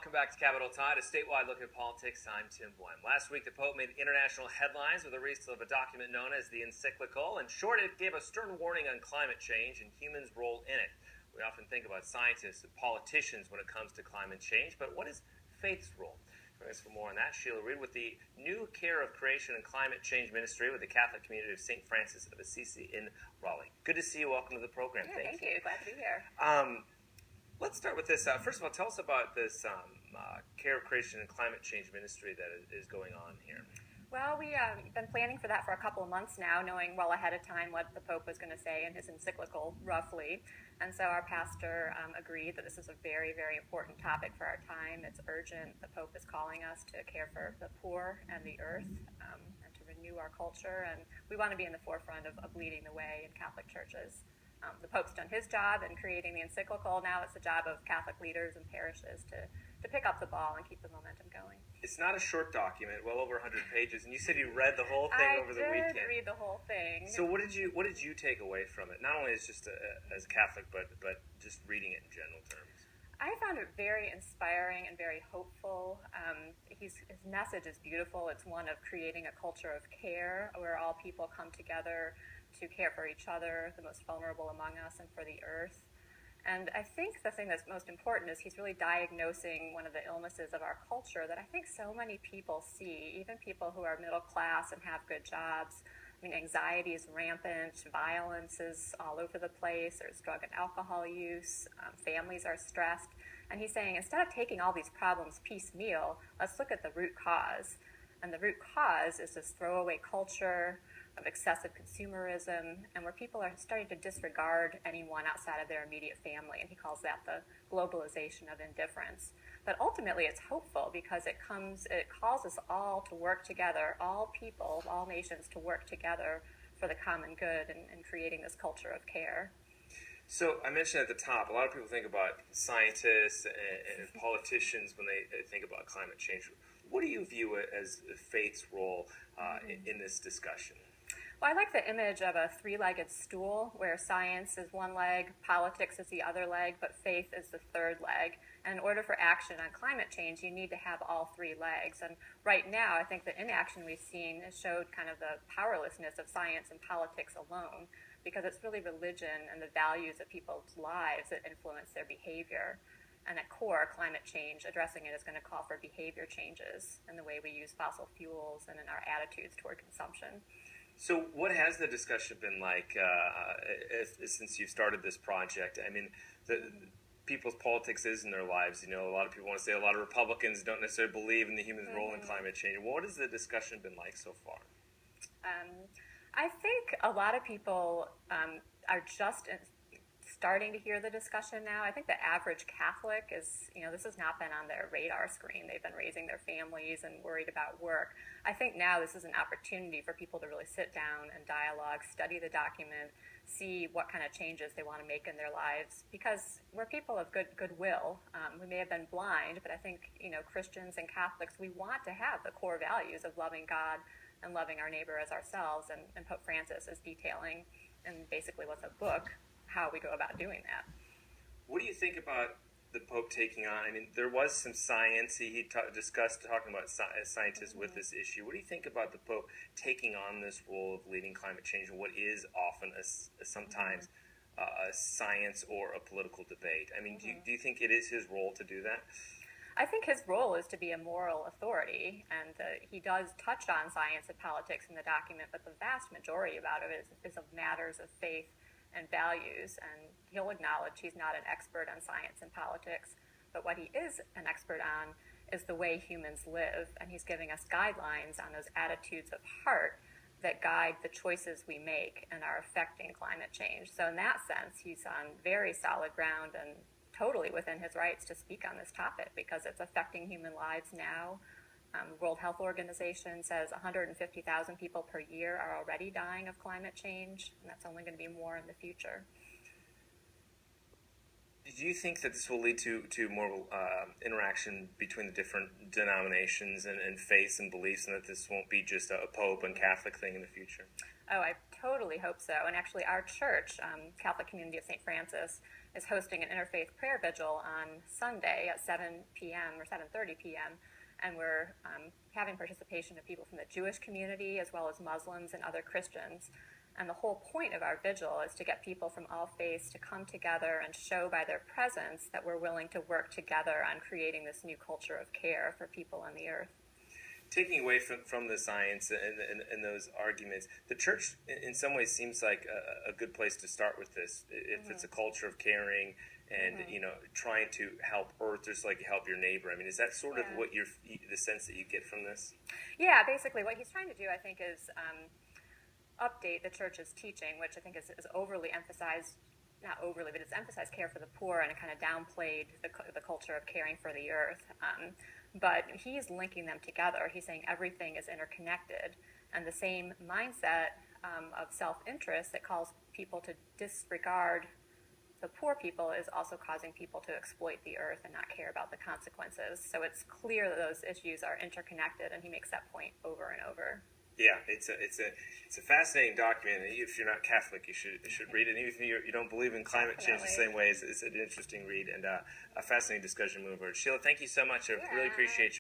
welcome back to Capitol Tide, a statewide look at politics. I'm Tim Boehm. Last week, the Pope made international headlines with the release of a document known as the Encyclical. In short, it gave a stern warning on climate change and humans' role in it. We often think about scientists and politicians when it comes to climate change, but what is faith's role? Joining us for more on that, Sheila Read with the New Care of Creation and Climate Change Ministry with the Catholic community of St. Francis of Assisi in Raleigh. Good to see you. Welcome to the program. Yeah, thank you. Glad to be here. Let's start with this. First of all, tell us about this Care of Creation and Climate Change Ministry that is going on here. Well, we've been planning for that for a couple of months now, knowing well ahead of time what the Pope was going to say in his encyclical, roughly. And so our pastor agreed that this is a very, very important topic for our time. It's urgent. The Pope is calling us to care for the poor and the earth and to renew our culture. And we want to be in the forefront of leading the way in Catholic churches. The Pope's done his job in creating the encyclical. Now it's the job of Catholic leaders and parishes to pick up the ball and keep the momentum going. It's not a short document, well over 100 pages, and you said you read the whole thing over the weekend. I did read the whole thing. So what did you take away from it? Not only as just as a Catholic, but just reading it in general terms. I found it very inspiring and very hopeful. His message is beautiful. It's one of creating a culture of care where all people come together to care for each other, the most vulnerable among us, and for the earth. And I think the thing that's most important is he's really diagnosing one of the illnesses of our culture that I think so many people see, even people who are middle class and have good jobs. I mean, anxiety is rampant, violence is all over the place, there's drug and alcohol use, families are stressed. And he's saying, instead of taking all these problems piecemeal, let's look at the root cause. And the root cause is this throwaway culture of excessive consumerism, and where people are starting to disregard anyone outside of their immediate family, and he calls that the globalization of indifference. But ultimately it's hopeful because it calls us all to work together, all people, all nations to work together for the common good and creating this culture of care. So I mentioned at the top, a lot of people think about scientists and politicians when they think about climate change. What do you view as faith's role in this discussion? Well, I like the image of a three-legged stool where science is one leg, politics is the other leg, but faith is the third leg. And in order for action on climate change, you need to have all three legs. And right now, I think the inaction we've seen has showed kind of the powerlessness of science and politics alone, because it's really religion and the values of people's lives that influence their behavior. And at core, climate change, addressing it is going to call for behavior changes in the way we use fossil fuels and in our attitudes toward consumption. So what has the discussion been like since you've started this project? I mean, people's politics is in their lives. You know, a lot of people want to say a lot of Republicans don't necessarily believe in the human role in climate change. What has the discussion been like so far? I think a lot of people are just starting to hear the discussion now. I think the average Catholic is, this has not been on their radar screen. They've been raising their families and worried about work. I think now this is an opportunity for people to really sit down and dialogue, study the document, see what kind of changes they want to make in their lives. Because we're people of goodwill. We may have been blind, but I think, Christians and Catholics, we want to have the core values of loving God and loving our neighbor as ourselves. And Pope Francis is detailing in basically what's a book how we go about doing that. What do you think about the Pope taking on? I mean, there was some science. He discussed talking about scientists with this issue. What do you think about the Pope taking on this role of leading climate change, what is often sometimes a science or a political debate? I mean, do you think it is his role to do that? I think his role is to be a moral authority, and he does touch on science and politics in the document, but the vast majority about it is of matters of faith and values, and he'll acknowledge he's not an expert on science and politics, but what he is an expert on is the way humans live, and he's giving us guidelines on those attitudes of heart that guide the choices we make and are affecting climate change. So in that sense, he's on very solid ground and totally within his rights to speak on this topic because it's affecting human lives now. The World Health Organization says 150,000 people per year are already dying of climate change, and that's only going to be more in the future. Do you think that this will lead to more interaction between the different denominations and faiths and beliefs, and that this won't be just a Pope and Catholic thing in the future? Oh, I totally hope so. And actually, our church, Catholic Community of St. Francis, is hosting an interfaith prayer vigil on Sunday at 7 p.m. or 7:30 p.m. And we're having participation of people from the Jewish community as well as Muslims and other Christians. And the whole point of our vigil is to get people from all faiths to come together and show by their presence that we're willing to work together on creating this new culture of care for people on the earth. Taking away from the science and those arguments, the church in some ways seems like a good place to start with this. If it's a culture of caring and trying to help Earth just like you help your neighbor. I mean, is that sort of what the sense that you get from this? Yeah, basically what he's trying to do, I think, is update the church's teaching, which I think is overly emphasized. Not overly, but it's emphasized care for the poor, and it kind of downplayed the culture of caring for the earth. But he's linking them together. He's saying everything is interconnected, and the same mindset of self-interest that calls people to disregard the poor people is also causing people to exploit the earth and not care about the consequences. So it's clear that those issues are interconnected, and he makes that point over and over. Yeah, it's a fascinating document. If you're not Catholic, you should read it. And even if you don't believe in climate change the same way, it's an interesting read and a fascinating discussion moving forward. Sheila, thank you so much. I really appreciate you.